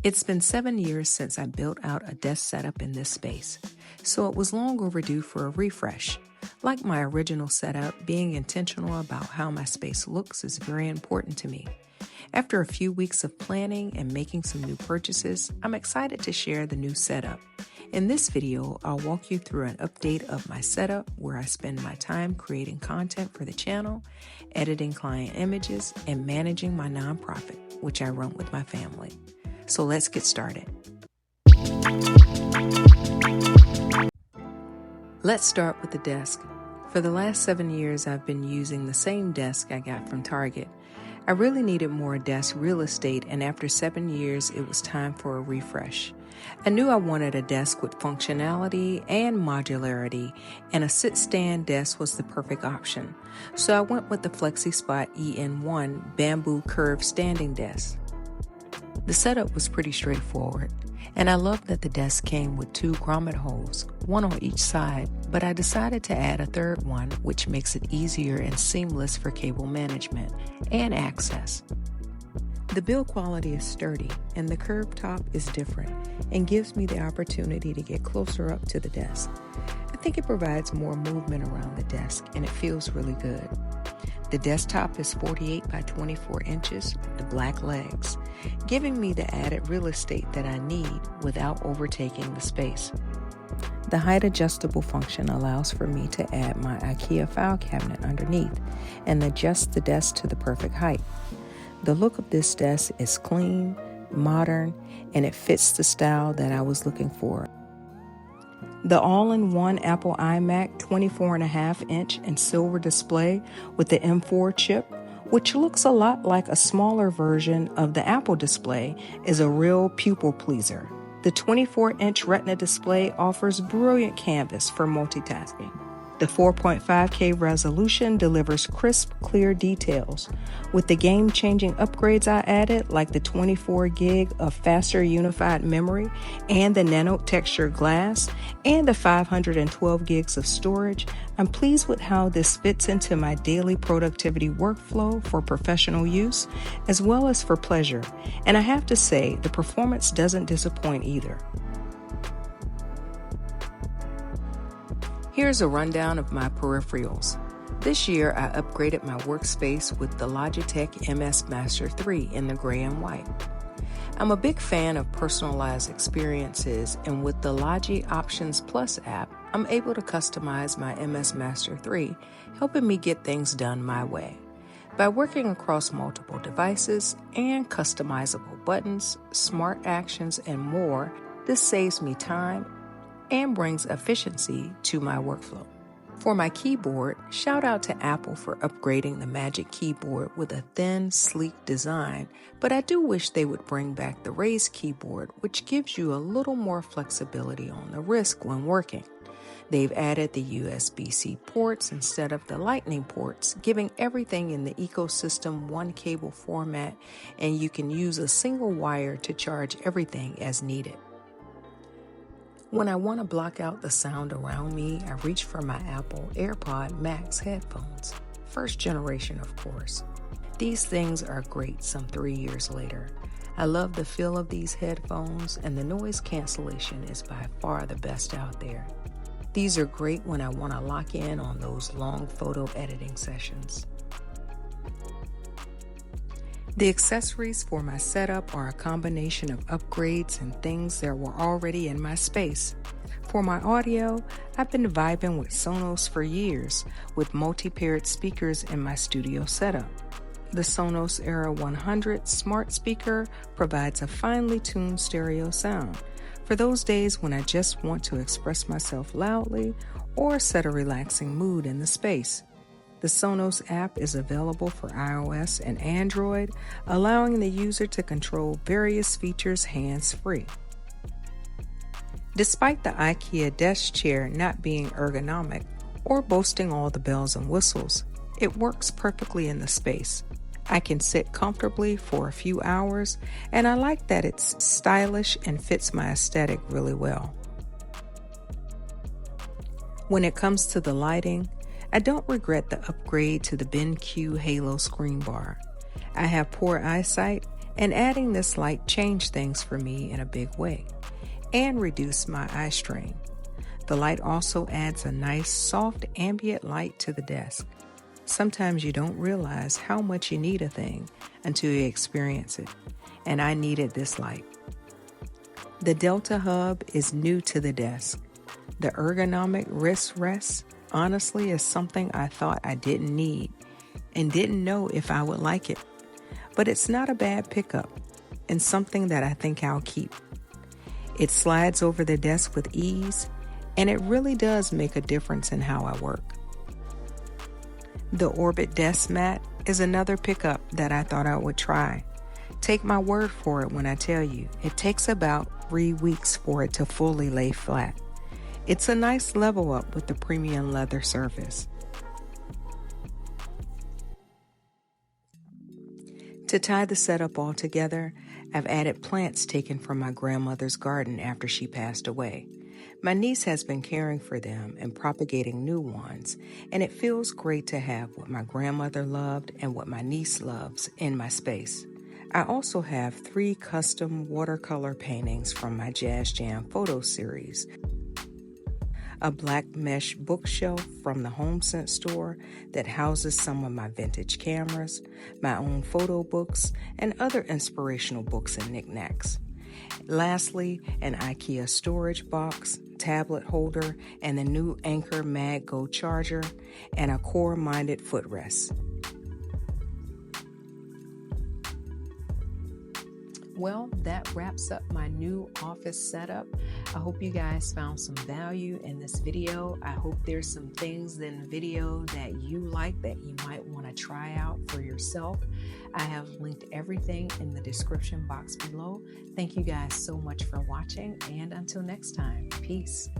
It's been 7 years since I built out a desk setup in this space, so it was long overdue for a refresh. Like my original setup, being intentional about how my space looks is very important to me. After a few weeks of planning and making some new purchases, I'm excited to share the new setup. In this video, I'll walk you through an update of my setup where I spend my time creating content for the channel, editing client images, and managing my nonprofit, which I run with my family. So let's get started. Let's start with the desk. For the last 7 years, I've been using the same desk I got from Target. I really needed more desk real estate, and after 7 years, it was time for a refresh. I knew I wanted a desk with functionality and modularity, and a sit-stand desk was the perfect option. So I went with the FLEXISPOT EN1 bamboo curved standing desk. The setup was pretty straightforward, and I loved that the desk came with 2 grommet holes, one on each side, but I decided to add a third one, which makes it easier and seamless for cable management and access. The build quality is sturdy, and the curved top is different and gives me the opportunity to get closer up to the desk. I think it provides more movement around the desk, and it feels really good. The desktop is 48 by 24 inches with the black legs, giving me the added real estate that I need without overtaking the space. The height adjustable function allows for me to add my Ikea file cabinet underneath and adjust the desk to the perfect height. The look of this desk is clean, modern, and it fits the style that I was looking for. The all-in-one Apple iMac 24.5-inch and silver display with the M4 chip, which looks a lot like a smaller version of the Apple display, is a real pupil pleaser. The 24-inch Retina display offers brilliant canvas for multitasking. The 4.5K resolution delivers crisp, clear details. With the game-changing upgrades I added, like the 24 gig of faster unified memory and the nano texture glass and the 512 gigs of storage, I'm pleased with how this fits into my daily productivity workflow for professional use, as well as for pleasure. And I have to say, the performance doesn't disappoint either. Here's a rundown of my peripherals. This year, I upgraded my workspace with the Logitech MS Master 3 in the gray and white. I'm a big fan of personalized experiences, and with the Logi Options Plus app, I'm able to customize my MS Master 3, helping me get things done my way. By working across multiple devices and customizable buttons, smart actions, and more, this saves me time and brings efficiency to my workflow. For my keyboard, shout out to Apple for upgrading the Magic Keyboard with a thin, sleek design, but I do wish they would bring back the raised keyboard, which gives you a little more flexibility on the wrist when working. They've added the USB-C ports instead of the Lightning ports, giving everything in the ecosystem one cable format, and you can use a single wire to charge everything as needed. When I want to block out the sound around me, I reach for my Apple AirPods Max headphones. First generation, of course. These things are great some 3 years later. I love the feel of these headphones, and the noise cancellation is by far the best out there. These are great when I want to lock in on those long photo editing sessions. The accessories for my setup are a combination of upgrades and things that were already in my space. For my audio, I've been vibing with SONOS for years, with multi-paired speakers in my studio setup. The SONOS Era 100 smart speaker provides a finely tuned stereo sound for those days when I just want to express myself loudly or set a relaxing mood in the space. The SONOS app is available for iOS and Android, allowing the user to control various features hands-free. Despite the Ikea desk chair not being ergonomic or boasting all the bells and whistles, it works perfectly in the space. I can sit comfortably for a few hours, and I like that it's stylish and fits my aesthetic really well. When it comes to the lighting, I don't regret the upgrade to the BenQ Halo ScreenBar. I have poor eyesight, And adding this light changed things for me in a big way and reduced my eye strain. The light also adds a nice, soft, ambient light to the desk. Sometimes you don't realize how much you need a thing until you experience it, and I needed this light. The DELTAHUB is new to the desk. The ergonomic wrist rest honestly is something I thought I didn't need and didn't know if I would like it. But it's not a bad pickup and something that I think I'll keep. It slides over the desk with ease, and it really does make a difference in how I work. The Orbitkey Desk Mat is another pickup that I thought I would try. Take my word for it when I tell you, it takes about 3 weeks for it to fully lay flat. It's a nice level up with the premium leather surface. To tie the setup all together, I've added plants taken from my grandmother's garden after she passed away. My niece has been caring for them and propagating new ones, and it feels great to have what my grandmother loved and what my niece loves in my space. I also have 3 custom watercolor paintings from my Jazz Jam photo series, a black mesh bookshelf from the HomeSense store that houses some of my vintage cameras, my own photo books, and other inspirational books and knickknacks. Lastly, an Ikea storage box, tablet holder, and the new Anker Mag Go charger, and a core-minded footrest. Well, that wraps up my new office setup. I hope you guys found some value in this video. I hope there's some things in the video that you like that you might want to try out for yourself. I have linked everything in the description box below. Thank you guys so much for watching, and until next time, peace.